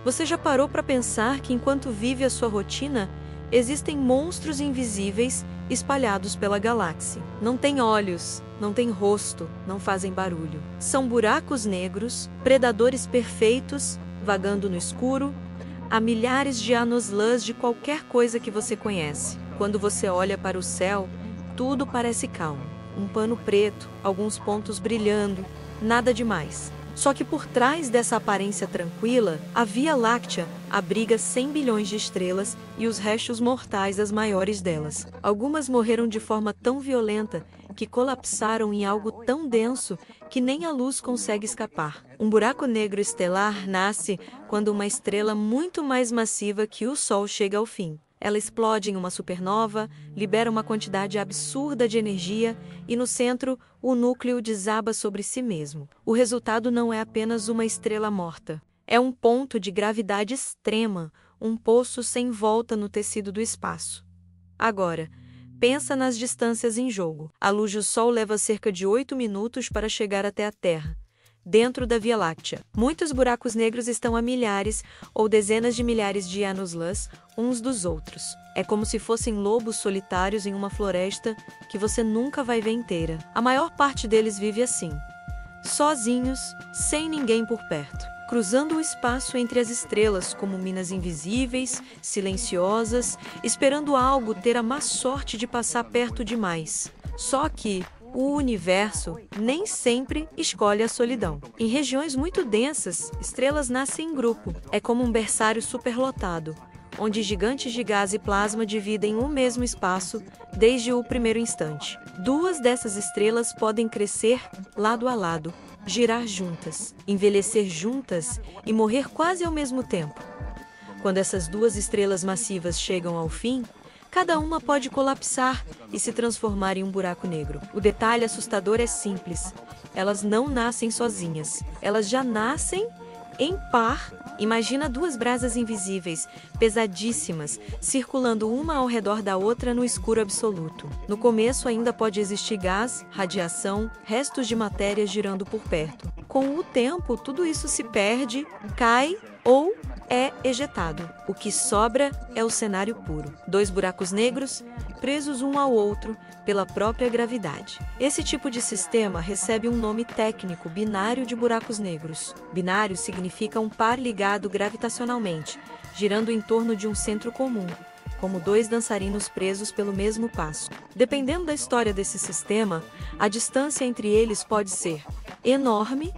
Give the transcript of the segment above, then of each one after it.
Você já parou para pensar que enquanto vive a sua rotina, existem monstros invisíveis espalhados pela galáxia? Não têm olhos, não têm rosto, não fazem barulho. São buracos negros, predadores perfeitos, vagando no escuro, a milhares de anos-luz de qualquer coisa que você conhece. Quando você olha para o céu, tudo parece calmo. Um pano preto, alguns pontos brilhando, nada demais. Só que por trás dessa aparência tranquila, a Via Láctea abriga 100 bilhões de estrelas e os restos mortais das maiores delas. Algumas morreram de forma tão violenta que colapsaram em algo tão denso que nem a luz consegue escapar. Um buraco negro estelar nasce quando uma estrela muito mais massiva que o Sol chega ao fim. Ela explode em uma supernova, libera uma quantidade absurda de energia e, no centro, o núcleo desaba sobre si mesmo. O resultado não é apenas uma estrela morta. É um ponto de gravidade extrema, um poço sem volta no tecido do espaço. Agora, pensa nas distâncias em jogo. A luz do Sol leva cerca de 8 minutos para chegar até a Terra. Dentro da Via Láctea, muitos buracos negros estão a milhares ou dezenas de milhares de anos-luz uns dos outros. É como se fossem lobos solitários em uma floresta que você nunca vai ver inteira. A maior parte deles vive assim, sozinhos, sem ninguém por perto, cruzando o espaço entre as estrelas como minas invisíveis, silenciosas, esperando algo ter a má sorte de passar perto demais. Só que o universo nem sempre escolhe a solidão. Em regiões muito densas, estrelas nascem em grupo. É como um berçário superlotado, onde gigantes de gás e plasma dividem o mesmo espaço desde o primeiro instante. Duas dessas estrelas podem crescer lado a lado, girar juntas, envelhecer juntas e morrer quase ao mesmo tempo. Quando essas duas estrelas massivas chegam ao fim, cada uma pode colapsar e se transformar em um buraco negro. O detalhe assustador é simples. Elas não nascem sozinhas. Elas já nascem em par. Imagina duas brasas invisíveis, pesadíssimas, circulando uma ao redor da outra no escuro absoluto. No começo ainda pode existir gás, radiação, restos de matéria girando por perto. Com o tempo, tudo isso se perde, cai ou é ejetado. O que sobra é o cenário puro. Dois buracos negros, presos um ao outro pela própria gravidade. Esse tipo de sistema recebe um nome técnico, binário de buracos negros. Binário significa um par ligado gravitacionalmente, girando em torno de um centro comum, como dois dançarinos presos pelo mesmo passo. Dependendo da história desse sistema, a distância entre eles pode ser enorme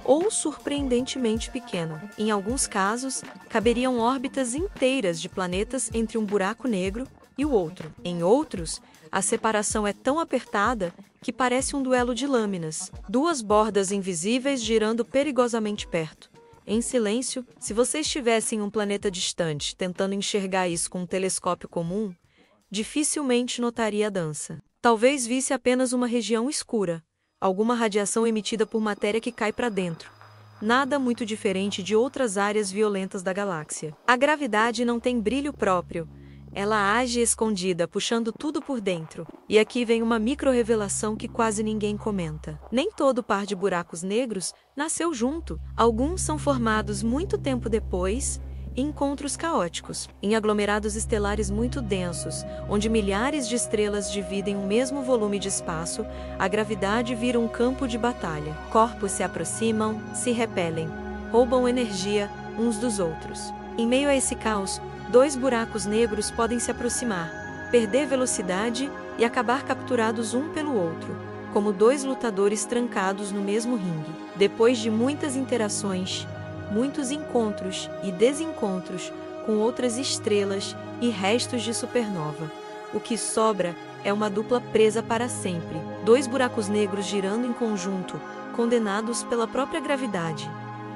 ou surpreendentemente pequeno. Em alguns casos, caberiam órbitas inteiras de planetas entre um buraco negro e o outro. Em outros, a separação é tão apertada que parece um duelo de lâminas, duas bordas invisíveis girando perigosamente perto. Em silêncio, se você estivesse em um planeta distante tentando enxergar isso com um telescópio comum, dificilmente notaria a dança. Talvez visse apenas uma região escura, alguma radiação emitida por matéria que cai para dentro. Nada muito diferente de outras áreas violentas da galáxia. A gravidade não tem brilho próprio. Ela age escondida, puxando tudo por dentro. E aqui vem uma micro-revelação que quase ninguém comenta. Nem todo par de buracos negros nasceu junto. Alguns são formados muito tempo depois, em encontros caóticos, em aglomerados estelares muito densos, onde milhares de estrelas dividem o mesmo volume de espaço, a gravidade vira um campo de batalha. Corpos se aproximam, se repelem, roubam energia uns dos outros. Em meio a esse caos, dois buracos negros podem se aproximar, perder velocidade e acabar capturados um pelo outro, como dois lutadores trancados no mesmo ringue. Depois de muitas interações, muitos encontros e desencontros com outras estrelas e restos de supernova, o que sobra é uma dupla presa para sempre, dois buracos negros girando em conjunto, condenados pela própria gravidade.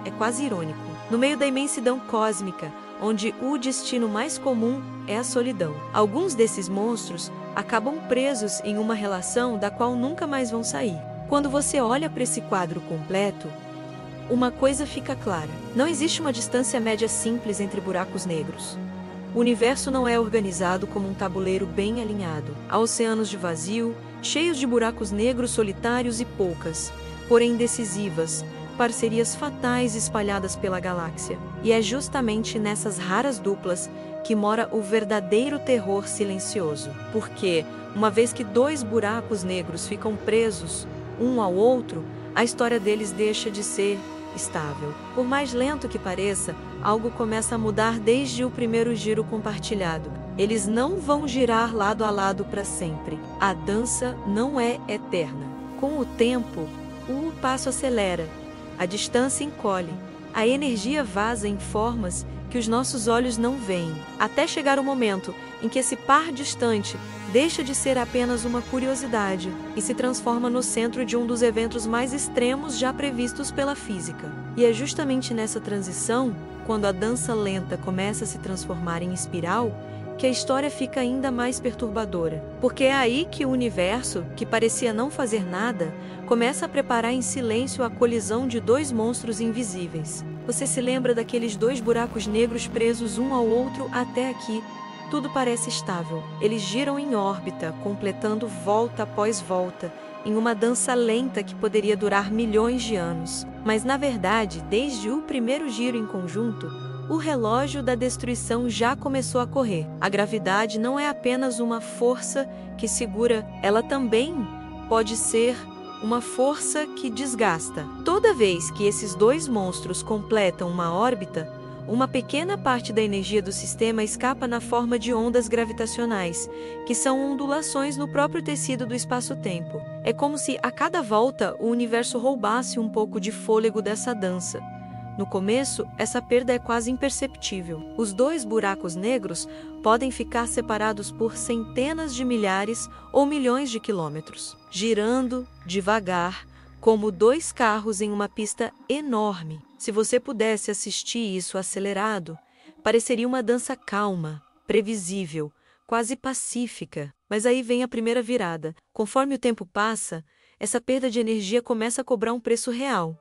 É quase irônico. No meio da imensidão cósmica, onde o destino mais comum é a solidão. Alguns desses monstros acabam presos em uma relação da qual nunca mais vão sair. Quando você olha para esse quadro completo, uma coisa fica clara: não existe uma distância média simples entre buracos negros. O universo não é organizado como um tabuleiro bem alinhado. Há oceanos de vazio, cheios de buracos negros solitários e poucas, porém decisivas, parcerias fatais espalhadas pela galáxia. E é justamente nessas raras duplas que mora o verdadeiro terror silencioso. Porque, uma vez que dois buracos negros ficam presos um ao outro, a história deles deixa de ser estável. Por mais lento que pareça, algo começa a mudar desde o primeiro giro compartilhado. Eles não vão girar lado a lado para sempre. A dança não é eterna. Com o tempo, o passo acelera, a distância encolhe, a energia vaza em formas que os nossos olhos não veem, até chegar o momento em que esse par distante deixa de ser apenas uma curiosidade e se transforma no centro de um dos eventos mais extremos já previstos pela física. E é justamente nessa transição, quando a dança lenta começa a se transformar em espiral, que a história fica ainda mais perturbadora. Porque é aí que o universo, que parecia não fazer nada, começa a preparar em silêncio a colisão de dois monstros invisíveis. Você se lembra daqueles dois buracos negros presos um ao outro até aqui? Tudo parece estável. Eles giram em órbita, completando volta após volta, em uma dança lenta que poderia durar milhões de anos. Mas, na verdade, desde o primeiro giro em conjunto, o relógio da destruição já começou a correr. A gravidade não é apenas uma força que segura, ela também pode ser uma força que desgasta. Toda vez que esses dois monstros completam uma órbita, uma pequena parte da energia do sistema escapa na forma de ondas gravitacionais, que são ondulações no próprio tecido do espaço-tempo. É como se, a cada volta, o universo roubasse um pouco de fôlego dessa dança. No começo, essa perda é quase imperceptível. Os dois buracos negros podem ficar separados por centenas de milhares ou milhões de quilômetros, girando devagar, como dois carros em uma pista enorme. Se você pudesse assistir isso acelerado, pareceria uma dança calma, previsível, quase pacífica. Mas aí vem a primeira virada. Conforme o tempo passa, essa perda de energia começa a cobrar um preço real.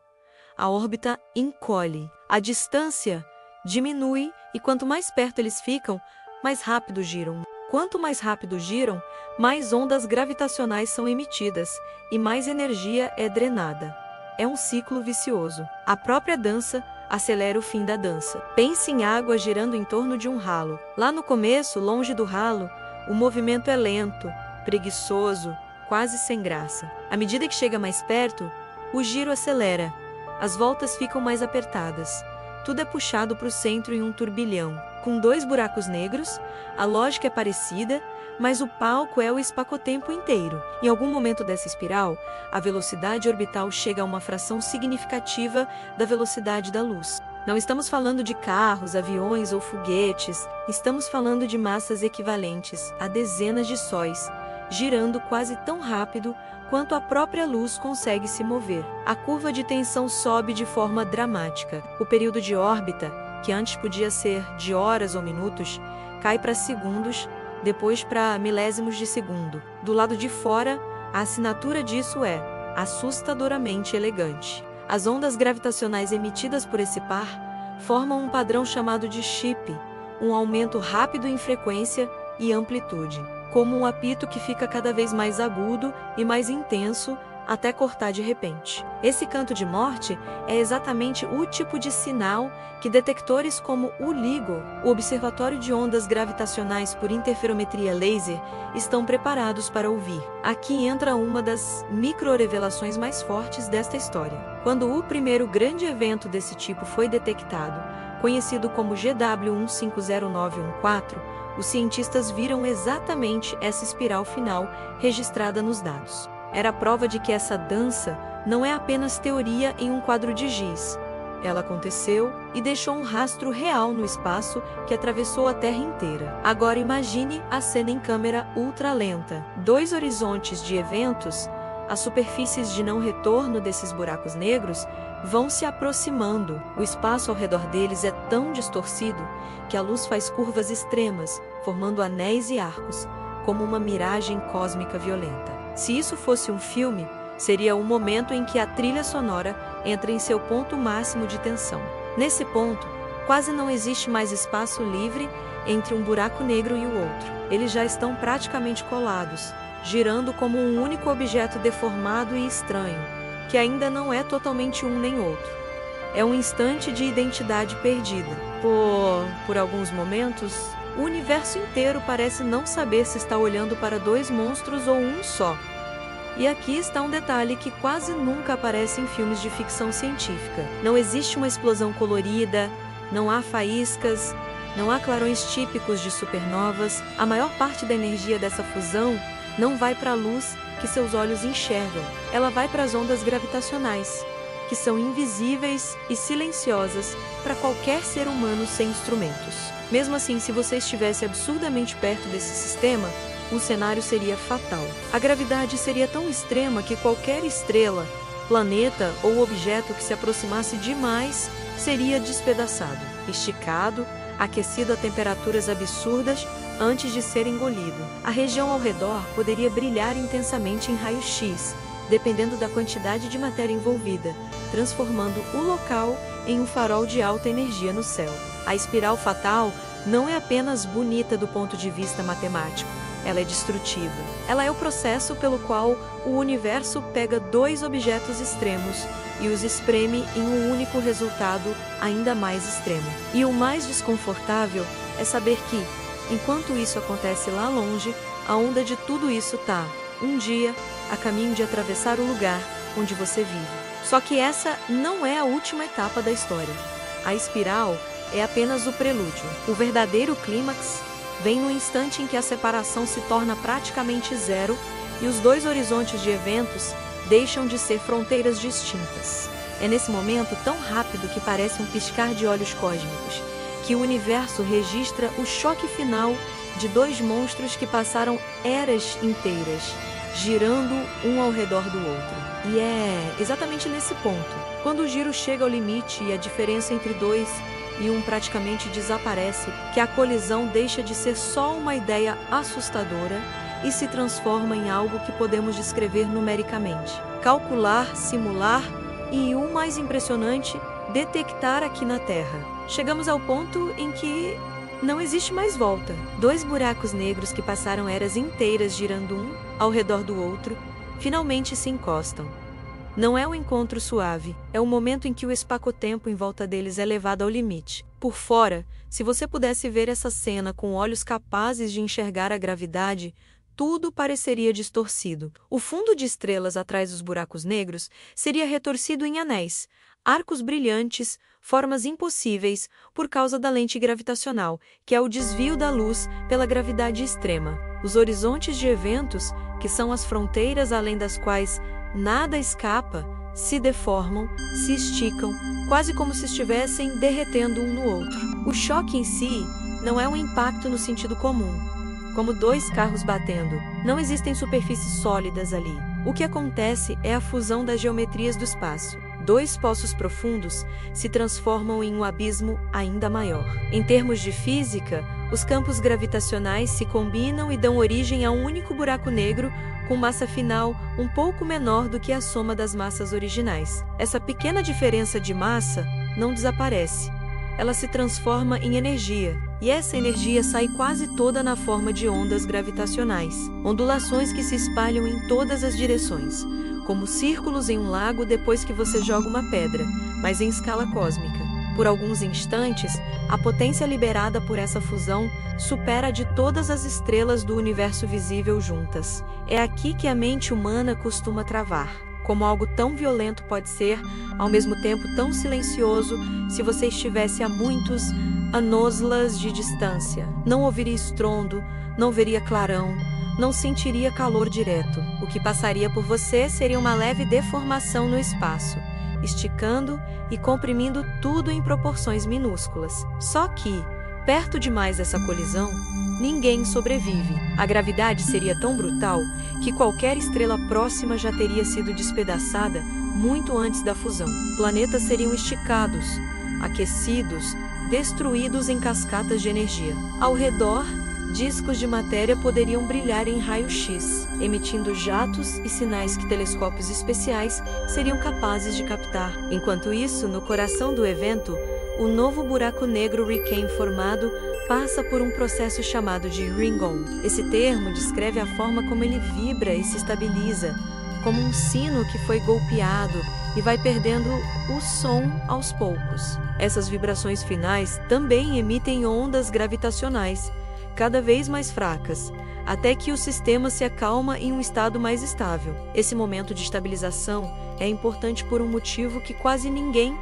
A órbita encolhe, a distância diminui e quanto mais perto eles ficam, mais rápido giram. Quanto mais rápido giram, mais ondas gravitacionais são emitidas e mais energia é drenada. É um ciclo vicioso. A própria dança acelera o fim da dança. Pense em água girando em torno de um ralo. Lá no começo, longe do ralo, o movimento é lento, preguiçoso, quase sem graça. À medida que chega mais perto, o giro acelera. As voltas ficam mais apertadas. Tudo é puxado para o centro em um turbilhão. Com dois buracos negros, a lógica é parecida, mas o palco é o espaço-tempo inteiro. Em algum momento dessa espiral, a velocidade orbital chega a uma fração significativa da velocidade da luz. Não estamos falando de carros, aviões ou foguetes, estamos falando de massas equivalentes a dezenas de sóis, girando quase tão rápido quanto a própria luz consegue se mover. A curva de tensão sobe de forma dramática. O período de órbita, que antes podia ser de horas ou minutos, cai para segundos, depois para milésimos de segundo. Do lado de fora, a assinatura disso é assustadoramente elegante. As ondas gravitacionais emitidas por esse par formam um padrão chamado de chip, um aumento rápido em frequência e amplitude, como um apito que fica cada vez mais agudo e mais intenso até cortar de repente. Esse canto de morte é exatamente o tipo de sinal que detectores como o LIGO, o Observatório de Ondas Gravitacionais por Interferometria Laser, estão preparados para ouvir. Aqui entra uma das micro-revelações mais fortes desta história. Quando o primeiro grande evento desse tipo foi detectado, conhecido como GW150914, os cientistas viram exatamente essa espiral final registrada nos dados. Era a prova de que essa dança não é apenas teoria em um quadro de giz. Ela aconteceu e deixou um rastro real no espaço que atravessou a Terra inteira. Agora imagine a cena em câmera ultralenta. Dois horizontes de eventos, as superfícies de não retorno desses buracos negros, vão se aproximando. O espaço ao redor deles é tão distorcido que a luz faz curvas extremas, formando anéis e arcos, como uma miragem cósmica violenta. Se isso fosse um filme, seria o momento em que a trilha sonora entra em seu ponto máximo de tensão. Nesse ponto, quase não existe mais espaço livre entre um buraco negro e o outro. Eles já estão praticamente colados, girando como um único objeto deformado e estranho, que ainda não é totalmente um nem outro. É um instante de identidade perdida. Por alguns momentos, o universo inteiro parece não saber se está olhando para dois monstros ou um só. E aqui está um detalhe que quase nunca aparece em filmes de ficção científica. Não existe uma explosão colorida, não há faíscas, não há clarões típicos de supernovas. A maior parte da energia dessa fusão não vai para a luz que seus olhos enxergam. Ela vai para as ondas gravitacionais, que são invisíveis e silenciosas para qualquer ser humano sem instrumentos. Mesmo assim, se você estivesse absurdamente perto desse sistema, o cenário seria fatal. A gravidade seria tão extrema que qualquer estrela, planeta ou objeto que se aproximasse demais seria despedaçado, esticado, aquecido a temperaturas absurdas antes de ser engolido. A região ao redor poderia brilhar intensamente em raio-x, dependendo da quantidade de matéria envolvida, transformando o local em um farol de alta energia no céu. A espiral fatal não é apenas bonita do ponto de vista matemático, ela é destrutiva. Ela é o processo pelo qual o universo pega dois objetos extremos e os espreme em um único resultado ainda mais extremo. E o mais desconfortável é saber que, enquanto isso acontece lá longe, a onda de tudo isso está, um dia, a caminho de atravessar o lugar onde você vive. Só que essa não é a última etapa da história. A espiral é apenas o prelúdio. O verdadeiro clímax vem no instante em que a separação se torna praticamente zero e os dois horizontes de eventos deixam de ser fronteiras distintas. É nesse momento tão rápido que parece um piscar de olhos cósmicos, que o universo registra o choque final de dois monstros que passaram eras inteiras, girando um ao redor do outro. E é exatamente nesse ponto, quando o giro chega ao limite e a diferença entre dois e um praticamente desaparece, que a colisão deixa de ser só uma ideia assustadora e se transforma em algo que podemos descrever numericamente, calcular, simular e, o mais impressionante, detectar aqui na Terra. Chegamos ao ponto em que não existe mais volta. Dois buracos negros que passaram eras inteiras girando um ao redor do outro, finalmente se encostam. Não é um encontro suave, é o momento em que o espaço-tempo em volta deles é levado ao limite. Por fora, se você pudesse ver essa cena com olhos capazes de enxergar a gravidade, tudo pareceria distorcido. O fundo de estrelas atrás dos buracos negros seria retorcido em anéis, arcos brilhantes, formas impossíveis por causa da lente gravitacional, que é o desvio da luz pela gravidade extrema. Os horizontes de eventos, que são as fronteiras além das quais nada escapa, se deformam, se esticam, quase como se estivessem derretendo um no outro. O choque em si não é um impacto no sentido comum, como dois carros batendo. Não existem superfícies sólidas ali. O que acontece é a fusão das geometrias do espaço. Dois poços profundos se transformam em um abismo ainda maior. Em termos de física, os campos gravitacionais se combinam e dão origem a um único buraco negro com massa final um pouco menor do que a soma das massas originais. Essa pequena diferença de massa não desaparece. Ela se transforma em energia, e essa energia sai quase toda na forma de ondas gravitacionais, ondulações que se espalham em todas as direções, como círculos em um lago depois que você joga uma pedra, mas em escala cósmica. Por alguns instantes, a potência liberada por essa fusão supera a de todas as estrelas do universo visível juntas. É aqui que a mente humana costuma travar. Como algo tão violento pode ser, ao mesmo tempo tão silencioso, se você estivesse a muitos anos-luz de distância. Não ouviria estrondo, não veria clarão, não sentiria calor direto. O que passaria por você seria uma leve deformação no espaço, esticando e comprimindo tudo em proporções minúsculas. Só que, perto demais dessa colisão, ninguém sobrevive. A gravidade seria tão brutal que qualquer estrela próxima já teria sido despedaçada muito antes da fusão. Planetas seriam esticados, aquecidos, destruídos em cascatas de energia. Ao redor, discos de matéria poderiam brilhar em raio-x, emitindo jatos e sinais que telescópios especiais seriam capazes de captar. Enquanto isso, no coração do evento, o novo buraco negro recém-formado passa por um processo chamado de ring-on. Esse termo descreve a forma como ele vibra e se estabiliza, como um sino que foi golpeado e vai perdendo o som aos poucos. Essas vibrações finais também emitem ondas gravitacionais, cada vez mais fracas, até que o sistema se acalma em um estado mais estável. Esse momento de estabilização é importante por um motivo que quase ninguém,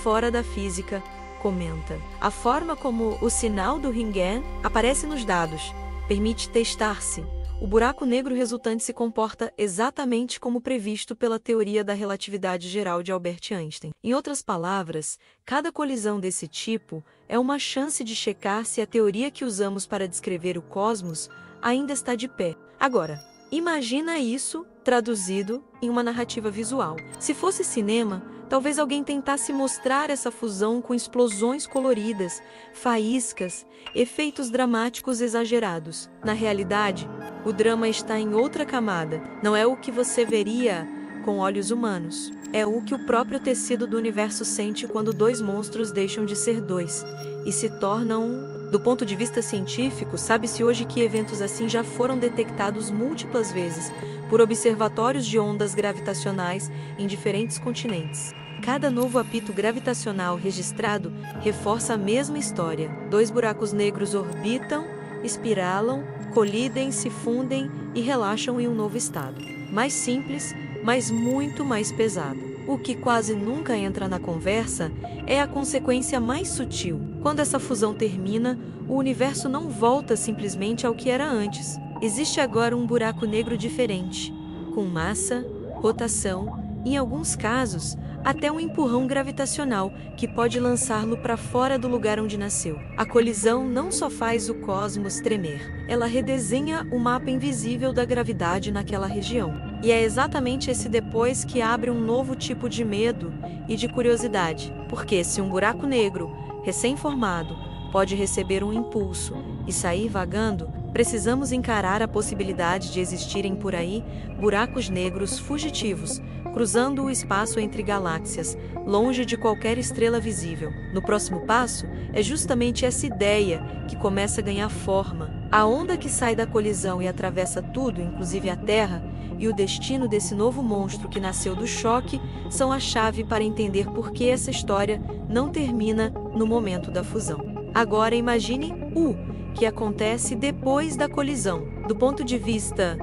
fora da física, comenta. A forma como o sinal do Ringen aparece nos dados permite testar-se. O buraco negro resultante se comporta exatamente como previsto pela teoria da relatividade geral de Albert Einstein. Em outras palavras, cada colisão desse tipo é uma chance de checar se a teoria que usamos para descrever o cosmos ainda está de pé. Agora, imagina isso traduzido em uma narrativa visual. Se fosse cinema, talvez alguém tentasse mostrar essa fusão com explosões coloridas, faíscas, efeitos dramáticos exagerados. Na realidade, o drama está em outra camada. Não é o que você veria com olhos humanos. É o que o próprio tecido do universo sente quando dois monstros deixam de ser dois e se tornam um. Do ponto de vista científico, sabe-se hoje que eventos assim já foram detectados múltiplas vezes por observatórios de ondas gravitacionais em diferentes continentes. Cada novo apito gravitacional registrado reforça a mesma história. Dois buracos negros orbitam, espiralam, colidem, se fundem e relaxam em um novo estado. Mais simples, mas muito mais pesado. O que quase nunca entra na conversa é a consequência mais sutil. Quando essa fusão termina, o universo não volta simplesmente ao que era antes. Existe agora um buraco negro diferente, com massa, rotação e, em alguns casos, até um empurrão gravitacional que pode lançá-lo para fora do lugar onde nasceu. A colisão não só faz o cosmos tremer, ela redesenha o mapa invisível da gravidade naquela região. E é exatamente esse depois que abre um novo tipo de medo e de curiosidade. Porque se um buraco negro, recém-formado, pode receber um impulso e sair vagando, precisamos encarar a possibilidade de existirem por aí buracos negros fugitivos, cruzando o espaço entre galáxias, longe de qualquer estrela visível. No próximo passo, é justamente essa ideia que começa a ganhar forma. A onda que sai da colisão e atravessa tudo, inclusive a Terra, e o destino desse novo monstro que nasceu do choque são a chave para entender por que essa história não termina no momento da fusão. Agora imagine o que acontece depois da colisão. Do ponto de vista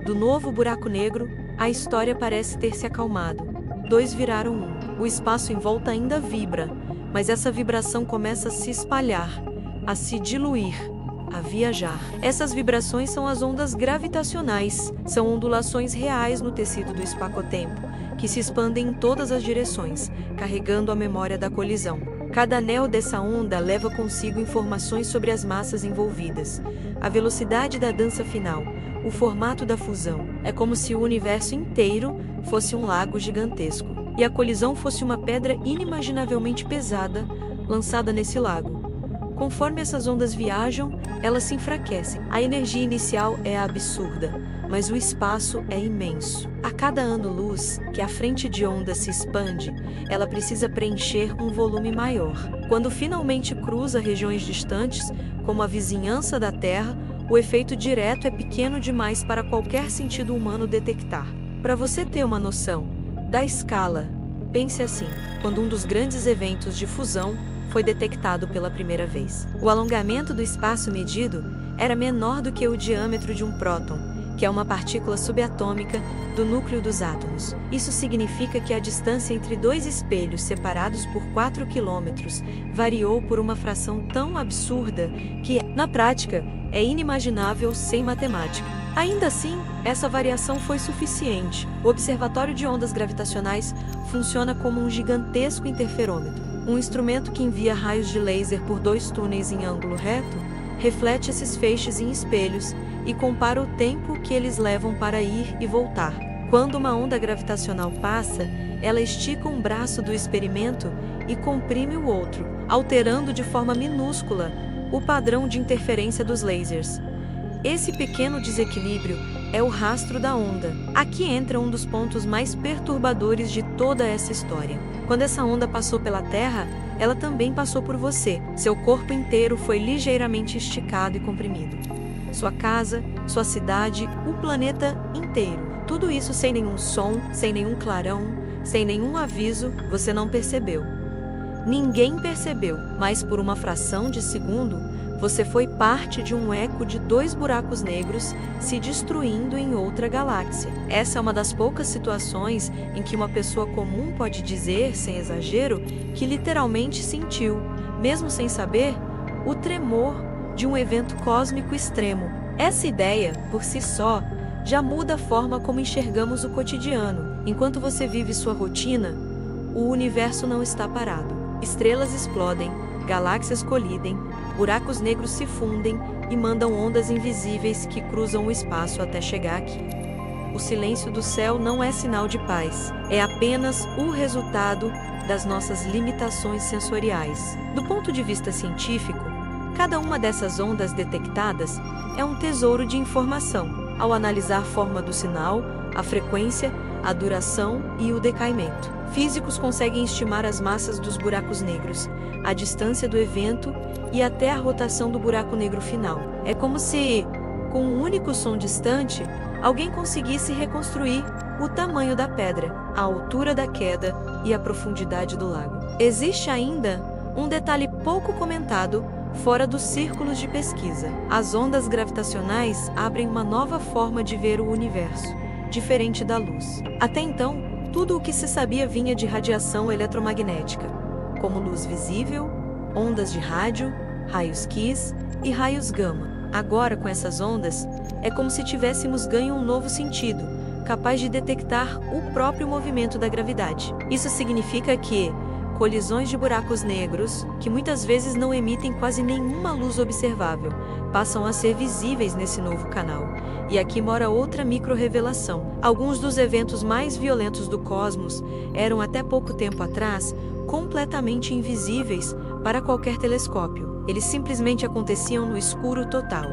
do novo buraco negro, a história parece ter se acalmado. Dois viraram um. O espaço em volta ainda vibra, mas essa vibração começa a se espalhar, a se diluir, a viajar. Essas vibrações são as ondas gravitacionais, são ondulações reais no tecido do espaço-tempo, que se expandem em todas as direções, carregando a memória da colisão. Cada anel dessa onda leva consigo informações sobre as massas envolvidas, a velocidade da dança final, o formato da fusão. É como se o universo inteiro fosse um lago gigantesco, e a colisão fosse uma pedra inimaginavelmente pesada lançada nesse lago. Conforme essas ondas viajam, elas se enfraquecem. A energia inicial é absurda, mas o espaço é imenso. A cada ano-luz que a frente de onda se expande, ela precisa preencher um volume maior. Quando finalmente cruza regiões distantes, como a vizinhança da Terra, o efeito direto é pequeno demais para qualquer sentido humano detectar. Para você ter uma noção da escala, pense assim: quando um dos grandes eventos de fusão foi detectado pela primeira vez, o alongamento do espaço medido era menor do que o diâmetro de um próton, que é uma partícula subatômica do núcleo dos átomos. Isso significa que a distância entre dois espelhos separados por 4 quilômetros variou por uma fração tão absurda que, na prática, é inimaginável sem matemática. Ainda assim, essa variação foi suficiente. O Observatório de Ondas Gravitacionais funciona como um gigantesco interferômetro. Um instrumento que envia raios de laser por 2 túneis em ângulo reto, reflete esses feixes em espelhos e compara o tempo que eles levam para ir e voltar. Quando uma onda gravitacional passa, ela estica um braço do experimento e comprime o outro, alterando de forma minúscula o padrão de interferência dos lasers. Esse pequeno desequilíbrio é o rastro da onda. Aqui entra um dos pontos mais perturbadores de toda essa história. Quando essa onda passou pela Terra, ela também passou por você. Seu corpo inteiro foi ligeiramente esticado e comprimido. Sua casa, sua cidade, o planeta inteiro. Tudo isso sem nenhum som, sem nenhum clarão, sem nenhum aviso, você não percebeu. Ninguém percebeu, mas por uma fração de segundo, você foi parte de um eco de 2 buracos negros se destruindo em outra galáxia. Essa é uma das poucas situações em que uma pessoa comum pode dizer, sem exagero, que literalmente sentiu, mesmo sem saber, o tremor de um evento cósmico extremo. Essa ideia, por si só, já muda a forma como enxergamos o cotidiano. Enquanto você vive sua rotina, o universo não está parado. Estrelas explodem, galáxias colidem, buracos negros se fundem e mandam ondas invisíveis que cruzam o espaço até chegar aqui. O silêncio do céu não é sinal de paz, é apenas o resultado das nossas limitações sensoriais. Do ponto de vista científico, cada uma dessas ondas detectadas é um tesouro de informação. Ao analisar a forma do sinal, a frequência, a duração e o decaimento, físicos conseguem estimar as massas dos buracos negros, a distância do evento e até a rotação do buraco negro final. É como se, com um único som distante, alguém conseguisse reconstruir o tamanho da pedra, a altura da queda e a profundidade do lago. Existe ainda um detalhe pouco comentado fora dos círculos de pesquisa. As ondas gravitacionais abrem uma nova forma de ver o universo, diferente da luz. Até então, tudo o que se sabia vinha de radiação eletromagnética, como luz visível, ondas de rádio, raios X e raios gama. Agora, com essas ondas, é como se tivéssemos ganho um novo sentido, capaz de detectar o próprio movimento da gravidade. Isso significa que colisões de buracos negros, que muitas vezes não emitem quase nenhuma luz observável, passam a ser visíveis nesse novo canal. E aqui mora outra micro-revelação. Alguns dos eventos mais violentos do cosmos eram até pouco tempo atrás completamente invisíveis para qualquer telescópio. Eles simplesmente aconteciam no escuro total,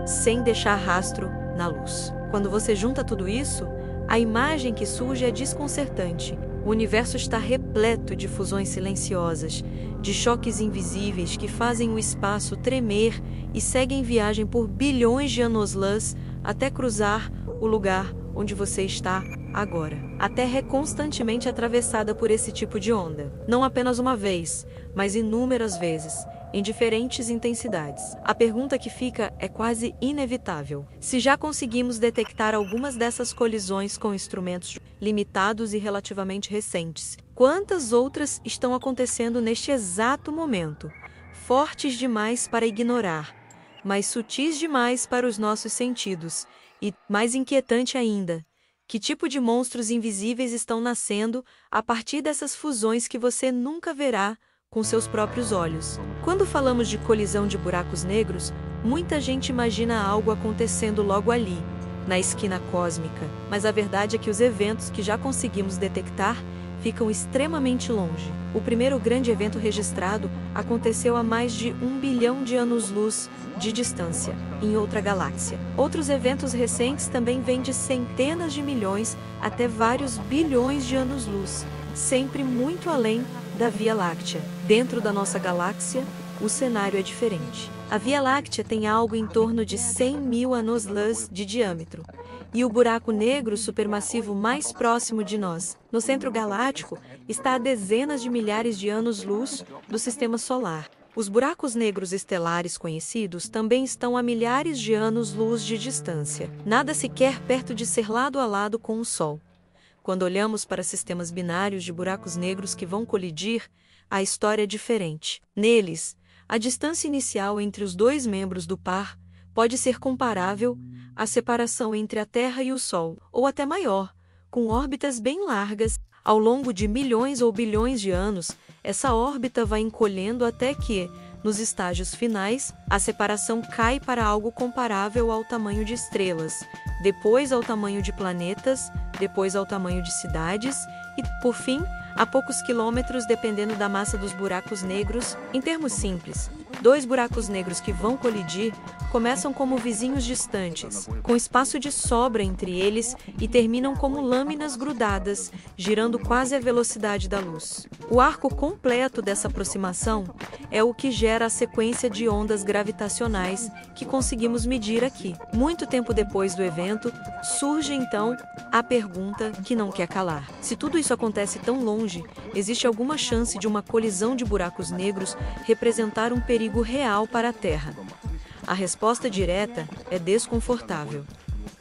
sem deixar rastro na luz. Quando você junta tudo isso, a imagem que surge é desconcertante. O universo está repleto de fusões silenciosas, de choques invisíveis que fazem o espaço tremer e seguem viagem por bilhões de anos-luz até cruzar o lugar onde você está agora. A Terra é constantemente atravessada por esse tipo de onda. Não apenas uma vez, mas inúmeras vezes, em diferentes intensidades. A pergunta que fica é quase inevitável. Se já conseguimos detectar algumas dessas colisões com instrumentos limitados e relativamente recentes, quantas outras estão acontecendo neste exato momento? Fortes demais para ignorar, mas sutis demais para os nossos sentidos. E, mais inquietante ainda, que tipo de monstros invisíveis estão nascendo a partir dessas fusões que você nunca verá com seus próprios olhos? Quando falamos de colisão de buracos negros, muita gente imagina algo acontecendo logo ali, na esquina cósmica, mas a verdade é que os eventos que já conseguimos detectar ficam extremamente longe. O primeiro grande evento registrado aconteceu a mais de 1 bilhão de anos-luz de distância, em outra galáxia. Outros eventos recentes também vêm de centenas de milhões até vários bilhões de anos-luz, sempre muito além da Via Láctea. Dentro da nossa galáxia, o cenário é diferente. A Via Láctea tem algo em torno de 100 mil anos-luz de diâmetro, e o buraco negro supermassivo mais próximo de nós, no centro galáctico, está a dezenas de milhares de anos-luz do Sistema Solar. Os buracos negros estelares conhecidos também estão a milhares de anos-luz de distância, nada sequer perto de ser lado a lado com o Sol. Quando olhamos para sistemas binários de buracos negros que vão colidir, a história é diferente. Neles, a distância inicial entre os dois membros do par pode ser comparável à separação entre a Terra e o Sol, ou até maior, com órbitas bem largas. Ao longo de milhões ou bilhões de anos, essa órbita vai encolhendo até que, nos estágios finais, a separação cai para algo comparável ao tamanho de estrelas, depois ao tamanho de planetas, depois ao tamanho de cidades e, por fim, a poucos quilômetros dependendo da massa dos buracos negros. Em termos simples, Dois buracos negros que vão colidir começam como vizinhos distantes, com espaço de sobra entre eles e terminam como lâminas grudadas, girando quase à velocidade da luz. O arco completo dessa aproximação é o que gera a sequência de ondas gravitacionais que conseguimos medir aqui. Muito tempo depois do evento, surge então a pergunta que não quer calar. Se tudo isso acontece tão longe, existe alguma chance de uma colisão de buracos negros representar um perigo real para a Terra? A resposta direta é desconfortável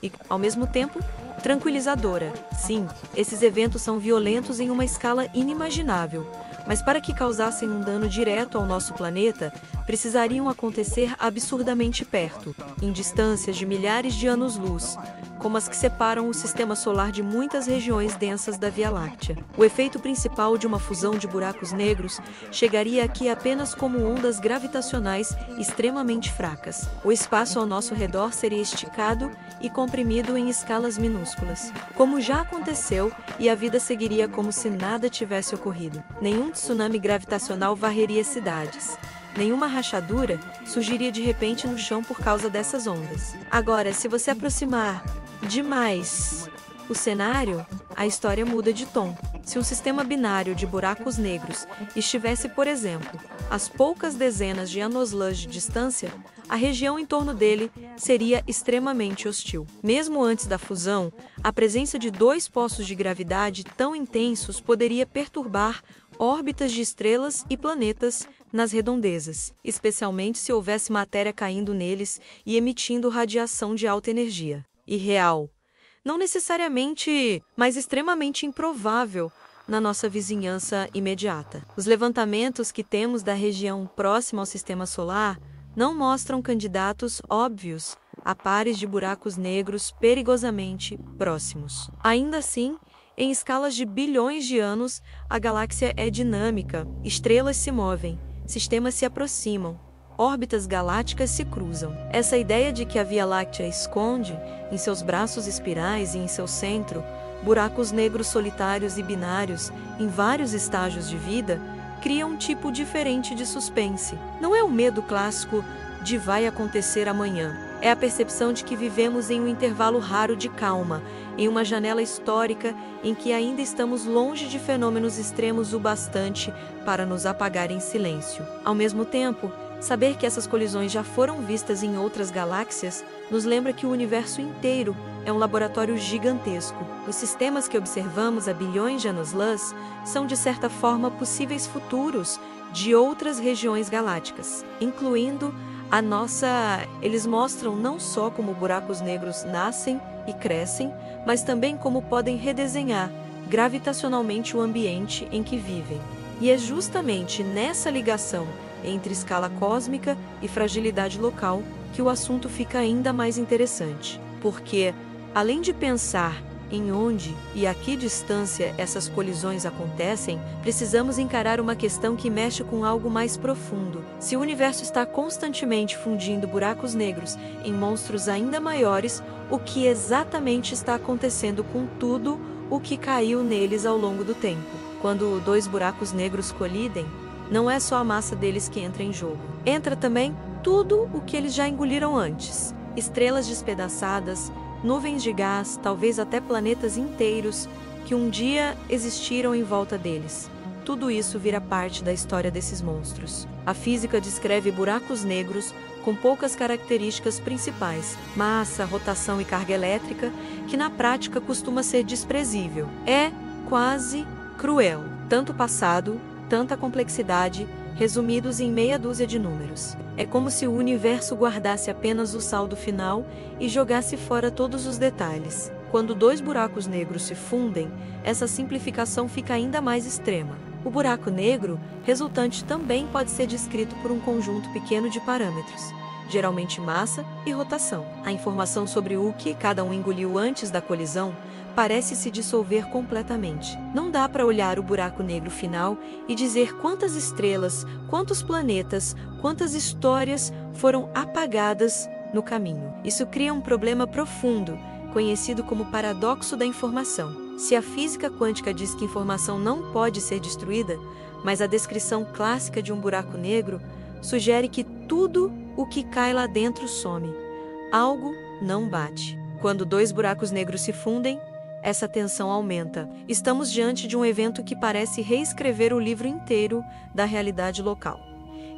e, ao mesmo tempo, tranquilizadora. Sim, esses eventos são violentos em uma escala inimaginável, mas para que causassem um dano direto ao nosso planeta, precisariam acontecer absurdamente perto, em distâncias de milhares de anos-luz, como as que separam o sistema solar de muitas regiões densas da Via Láctea. O efeito principal de uma fusão de buracos negros chegaria aqui apenas como ondas gravitacionais extremamente fracas. O espaço ao nosso redor seria esticado e comprimido em escalas minúsculas, como já aconteceu, e a vida seguiria como se nada tivesse ocorrido. Nenhum tsunami gravitacional varreria cidades. Nenhuma rachadura surgiria de repente no chão por causa dessas ondas. Agora, se você aproximar demais o cenário, a história muda de tom. Se um sistema binário de buracos negros estivesse, por exemplo, às poucas dezenas de anos-luz de distância, a região em torno dele seria extremamente hostil. Mesmo antes da fusão, a presença de dois poços de gravidade tão intensos poderia perturbar órbitas de estrelas e planetas nas redondezas, especialmente se houvesse matéria caindo neles e emitindo radiação de alta energia. Irreal. Não necessariamente, mas extremamente improvável na nossa vizinhança imediata. Os levantamentos que temos da região próxima ao sistema solar não mostram candidatos óbvios a pares de buracos negros perigosamente próximos. Ainda assim, em escalas de bilhões de anos, a galáxia é dinâmica, estrelas se movem, sistemas se aproximam, órbitas galácticas se cruzam. Essa ideia de que a Via Láctea esconde, em seus braços espirais e em seu centro, buracos negros solitários e binários em vários estágios de vida, cria um tipo diferente de suspense. Não é o medo clássico de vai acontecer amanhã. É a percepção de que vivemos em um intervalo raro de calma, em uma janela histórica em que ainda estamos longe de fenômenos extremos o bastante para nos apagar em silêncio. Ao mesmo tempo, saber que essas colisões já foram vistas em outras galáxias nos lembra que o universo inteiro é um laboratório gigantesco. Os sistemas que observamos há bilhões de anos-luz são, de certa forma, possíveis futuros de outras regiões galácticas, incluindo a nossa. Eles mostram não só como buracos negros nascem e crescem, mas também como podem redesenhar gravitacionalmente o ambiente em que vivem. E é justamente nessa ligação entre escala cósmica e fragilidade local que o assunto fica ainda mais interessante. Porque, além de pensar em onde e a que distância essas colisões acontecem, precisamos encarar uma questão que mexe com algo mais profundo. Se o universo está constantemente fundindo buracos negros em monstros ainda maiores, o que exatamente está acontecendo com tudo o que caiu neles ao longo do tempo? Quando dois buracos negros colidem, não é só a massa deles que entra em jogo. Entra também tudo o que eles já engoliram antes. Estrelas despedaçadas, nuvens de gás, talvez até planetas inteiros que um dia existiram em volta deles. Tudo isso vira parte da história desses monstros. A física descreve buracos negros com poucas características principais: massa, rotação e carga elétrica, que na prática costuma ser desprezível. É quase cruel. Tanto passado, tanta complexidade, resumidos em meia dúzia de números. É como se o universo guardasse apenas o saldo final e jogasse fora todos os detalhes. Quando dois buracos negros se fundem, essa simplificação fica ainda mais extrema. O buraco negro resultante também pode ser descrito por um conjunto pequeno de parâmetros, geralmente massa e rotação. A informação sobre o que cada um engoliu antes da colisão parece se dissolver completamente. Não dá para olhar o buraco negro final e dizer quantas estrelas, quantos planetas, quantas histórias foram apagadas no caminho. Isso cria um problema profundo, conhecido como paradoxo da informação. Se a física quântica diz que informação não pode ser destruída, mas a descrição clássica de um buraco negro sugere que tudo o que cai lá dentro some. Algo não bate. Quando dois buracos negros se fundem, essa tensão aumenta. Estamos diante de um evento que parece reescrever o livro inteiro da realidade local.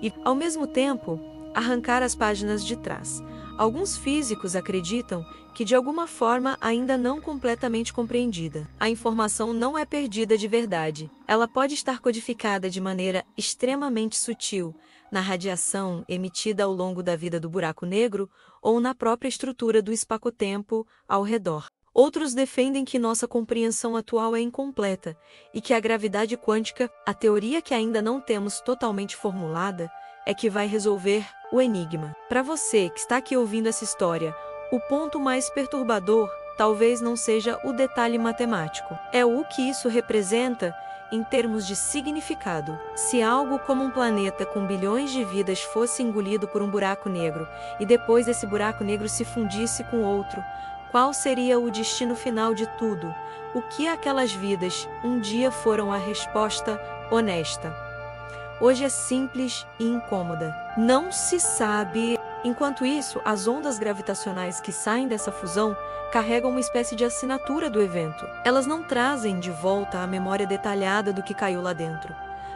E, ao mesmo tempo, arrancar as páginas de trás. Alguns físicos acreditam que, de alguma forma ainda não completamente compreendida, a informação não é perdida de verdade. Ela pode estar codificada de maneira extremamente sutil na radiação emitida ao longo da vida do buraco negro ou na própria estrutura do espaço-tempo ao redor. Outros defendem que nossa compreensão atual é incompleta e que a gravidade quântica, a teoria que ainda não temos totalmente formulada, é que vai resolver o enigma. Para você que está aqui ouvindo essa história, o ponto mais perturbador talvez não seja o detalhe matemático. É o que isso representa em termos de significado. Se algo como um planeta com bilhões de vidas fosse engolido por um buraco negro e depois esse buraco negro se fundisse com outro, qual seria o destino final de tudo? O que aquelas vidas um dia foram a resposta honesta? Hoje é simples e incômoda. Não se sabe. Enquanto isso, as ondas gravitacionais que saem dessa fusão carregam uma espécie de assinatura do evento. Elas não trazem de volta a memória detalhada do que caiu lá dentro,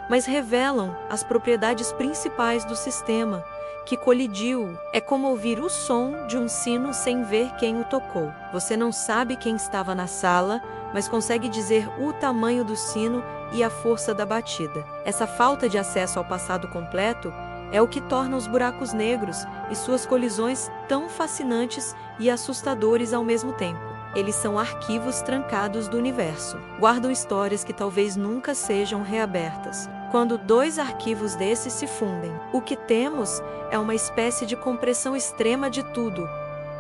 mas revelam as propriedades principais do sistema que colidiu. É como ouvir o som de um sino sem ver quem o tocou. Você não sabe quem estava na sala, mas consegue dizer o tamanho do sino e a força da batida. Essa falta de acesso ao passado completo é o que torna os buracos negros e suas colisões tão fascinantes e assustadores ao mesmo tempo. Eles são arquivos trancados do universo. Guardam histórias que talvez nunca sejam reabertas. Quando dois arquivos desses se fundem, o que temos é uma espécie de compressão extrema de tudo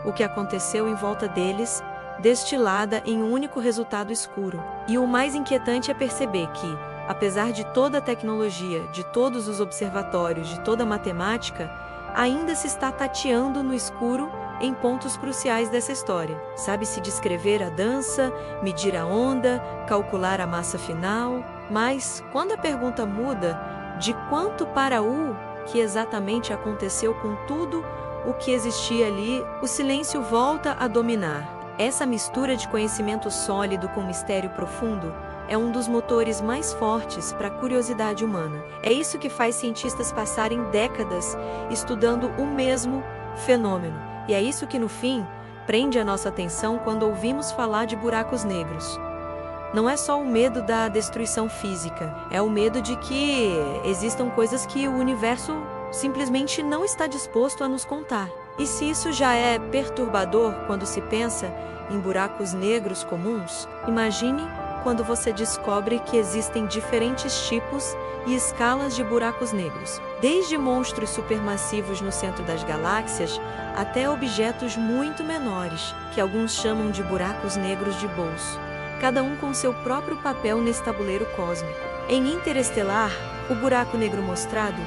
o que aconteceu em volta deles, destilada em um único resultado escuro. E o mais inquietante é perceber que, apesar de toda a tecnologia, de todos os observatórios, de toda a matemática, ainda se está tateando no escuro em pontos cruciais dessa história. Sabe-se descrever a dança, medir a onda, calcular a massa final, mas quando a pergunta muda de quanto para o que exatamente aconteceu com tudo o que existia ali, o silêncio volta a dominar. Essa mistura de conhecimento sólido com mistério profundo é um dos motores mais fortes para a curiosidade humana. É isso que faz cientistas passarem décadas estudando o mesmo fenômeno. E é isso que, no fim, prende a nossa atenção quando ouvimos falar de buracos negros. Não é só o medo da destruição física, é o medo de que existam coisas que o universo simplesmente não está disposto a nos contar. E se isso já é perturbador quando se pensa em buracos negros comuns, imagine quando você descobre que existem diferentes tipos e escalas de buracos negros, desde monstros supermassivos no centro das galáxias até objetos muito menores, que alguns chamam de buracos negros de bolso, cada um com seu próprio papel nesse tabuleiro cósmico. Em Interestelar, o buraco negro mostrado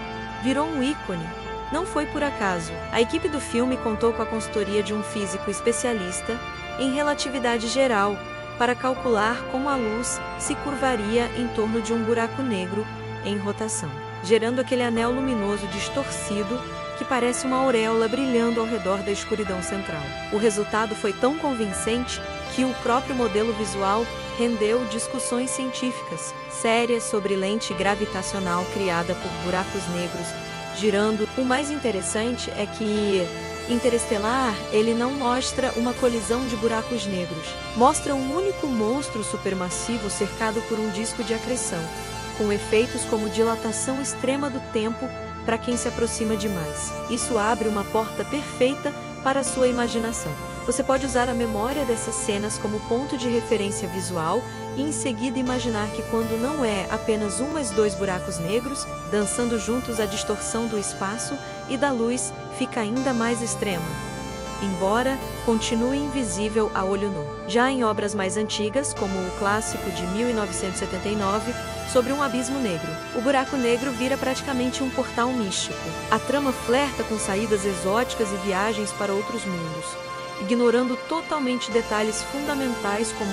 virou um ícone. Não foi por acaso. A equipe do filme contou com a consultoria de um físico especialista em relatividade geral para calcular como a luz se curvaria em torno de um buraco negro em rotação, gerando aquele anel luminoso distorcido que parece uma auréola brilhando ao redor da escuridão central. O resultado foi tão convincente que o próprio modelo visual rendeu discussões científicas sérias sobre lente gravitacional criada por buracos negros girando. O mais interessante é que Interestelar, ele não mostra uma colisão de buracos negros. Mostra um único monstro supermassivo cercado por um disco de acreção, com efeitos como dilatação extrema do tempo para quem se aproxima demais. Isso abre uma porta perfeita para a sua imaginação. Você pode usar a memória dessas cenas como ponto de referência visual e em seguida imaginar que quando não é apenas um mas dois buracos negros, dançando juntos a distorção do espaço e da luz fica ainda mais extrema, embora continue invisível a olho nu. Já em obras mais antigas, como o clássico de 1979, Sobre um Abismo Negro, o buraco negro vira praticamente um portal místico. A trama flerta com saídas exóticas e viagens para outros mundos, ignorando totalmente detalhes fundamentais como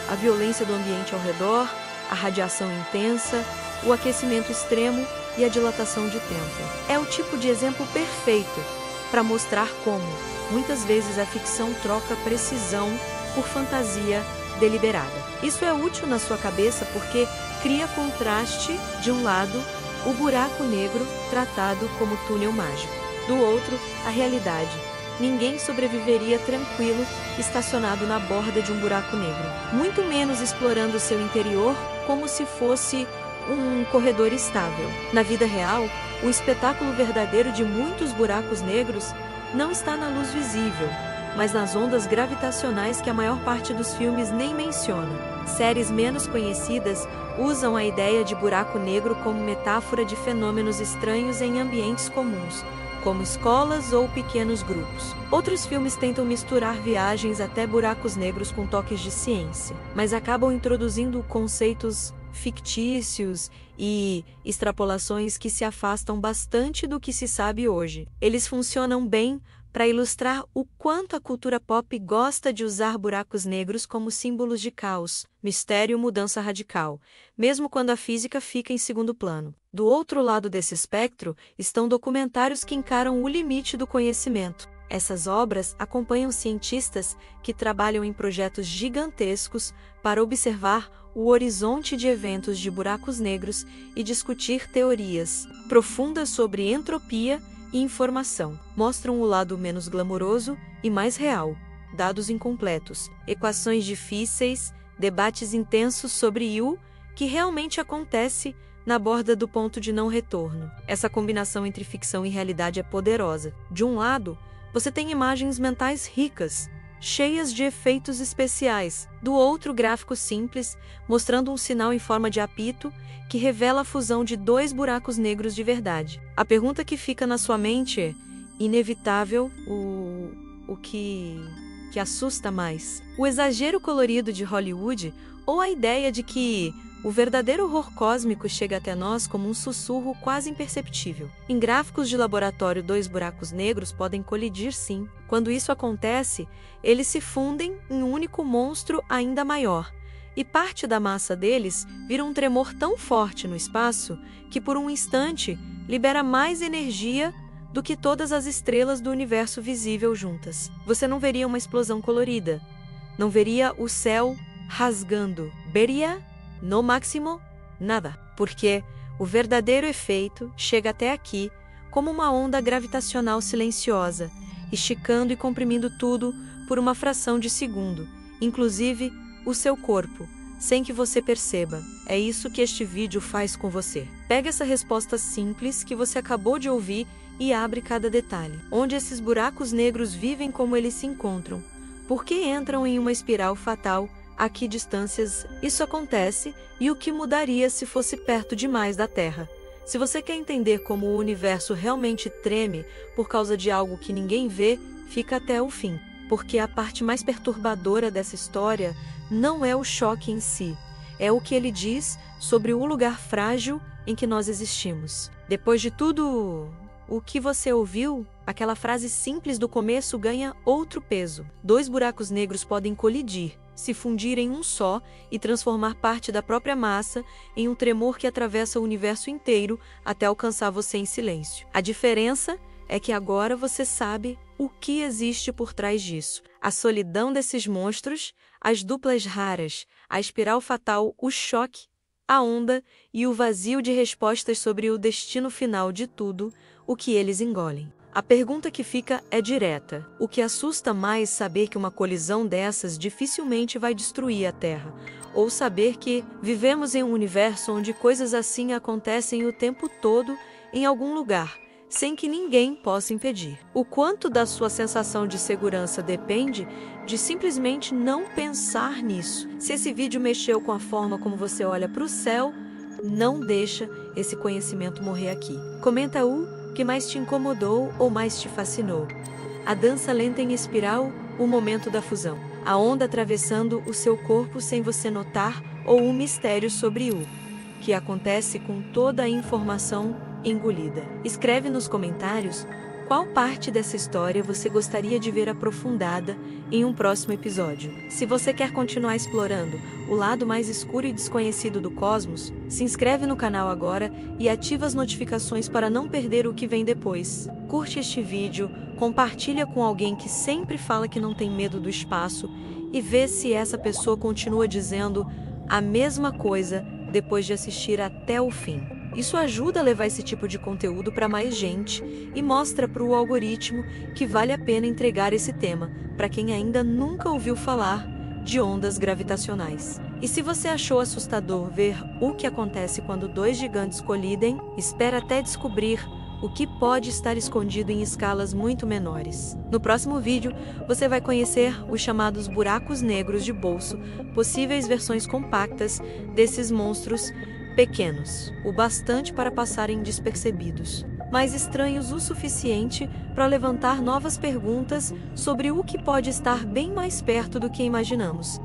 a violência do ambiente ao redor, a radiação intensa, o aquecimento extremo, e a dilatação de tempo. É o tipo de exemplo perfeito para mostrar como, muitas vezes, a ficção troca precisão por fantasia deliberada. Isso é útil na sua cabeça porque cria contraste, de um lado, o buraco negro tratado como túnel mágico. Do outro, a realidade. Ninguém sobreviveria tranquilo estacionado na borda de um buraco negro, muito menos explorando seu interior como se fosse um corredor estável. Na vida real, o espetáculo verdadeiro de muitos buracos negros não está na luz visível, mas nas ondas gravitacionais que a maior parte dos filmes nem menciona. Séries menos conhecidas usam a ideia de buraco negro como metáfora de fenômenos estranhos em ambientes comuns, como escolas ou pequenos grupos. Outros filmes tentam misturar viagens até buracos negros com toques de ciência, mas acabam introduzindo conceitos fictícios e extrapolações que se afastam bastante do que se sabe hoje. Eles funcionam bem para ilustrar o quanto a cultura pop gosta de usar buracos negros como símbolos de caos, mistério e mudança radical, mesmo quando a física fica em segundo plano. Do outro lado desse espectro estão documentários que encaram o limite do conhecimento. Essas obras acompanham cientistas que trabalham em projetos gigantescos para observar o horizonte de eventos de buracos negros e discutir teorias profundas sobre entropia e informação. Mostram o lado menos glamouroso e mais real, dados incompletos, equações difíceis, debates intensos sobre o que realmente acontece na borda do ponto de não retorno. Essa combinação entre ficção e realidade é poderosa. De um lado, você tem imagens mentais ricas, cheias de efeitos especiais. Do outro, gráficos simples, mostrando um sinal em forma de apito que revela a fusão de dois buracos negros de verdade. A pergunta que fica na sua mente é, inevitável, o que assusta mais? O exagero colorido de Hollywood ou a ideia de que o verdadeiro horror cósmico chega até nós como um sussurro quase imperceptível? Em gráficos de laboratório, dois buracos negros podem colidir, sim. Quando isso acontece, eles se fundem em um único monstro ainda maior, e parte da massa deles vira um tremor tão forte no espaço que, por um instante, libera mais energia do que todas as estrelas do universo visível juntas. Você não veria uma explosão colorida, não veria o céu rasgando, veria, no máximo, nada, porque o verdadeiro efeito chega até aqui como uma onda gravitacional silenciosa, esticando e comprimindo tudo por uma fração de segundo, inclusive o seu corpo, sem que você perceba. É isso que este vídeo faz com você. Pega essa resposta simples que você acabou de ouvir e abre cada detalhe. Onde esses buracos negros vivem, como eles se encontram? Por que entram em uma espiral fatal? A que distâncias isso acontece e o que mudaria se fosse perto demais da Terra? Se você quer entender como o universo realmente treme por causa de algo que ninguém vê, fica até o fim, porque a parte mais perturbadora dessa história não é o choque em si, é o que ele diz sobre o lugar frágil em que nós existimos. Depois de tudo o que você ouviu, aquela frase simples do começo ganha outro peso. Dois buracos negros podem colidir, se fundir em um só e transformar parte da própria massa em um tremor que atravessa o universo inteiro até alcançar você em silêncio. A diferença é que agora você sabe o que existe por trás disso. A solidão desses monstros, as duplas raras, a espiral fatal, o choque, a onda e o vazio de respostas sobre o destino final de tudo o que eles engolem. A pergunta que fica é direta. O que assusta mais saber que uma colisão dessas dificilmente vai destruir a Terra, ou saber que vivemos em um universo onde coisas assim acontecem o tempo todo em algum lugar, sem que ninguém possa impedir. O quanto da sua sensação de segurança depende de simplesmente não pensar nisso. Se esse vídeo mexeu com a forma como você olha para o céu, não deixa esse conhecimento morrer aqui. Comenta o que mais te incomodou ou mais te fascinou. A dança lenta em espiral, o momento da fusão. A onda atravessando o seu corpo sem você notar ou um mistério sobre o que acontece com toda a informação engolida. Escreve nos comentários Qual parte dessa história você gostaria de ver aprofundada em um próximo episódio? Se você quer continuar explorando o lado mais escuro e desconhecido do cosmos, se inscreve no canal agora e ativa as notificações para não perder o que vem depois. Curte este vídeo, compartilha com alguém que sempre fala que não tem medo do espaço e vê se essa pessoa continua dizendo a mesma coisa depois de assistir até o fim. Isso ajuda a levar esse tipo de conteúdo para mais gente e mostra para o algoritmo que vale a pena entregar esse tema para quem ainda nunca ouviu falar de ondas gravitacionais. E se você achou assustador ver o que acontece quando dois gigantes colidem, espera até descobrir o que pode estar escondido em escalas muito menores. No próximo vídeo, você vai conhecer os chamados buracos negros de bolso, possíveis versões compactas desses monstros pequenos, o bastante para passarem despercebidos, mas estranhos o suficiente para levantar novas perguntas sobre o que pode estar bem mais perto do que imaginamos.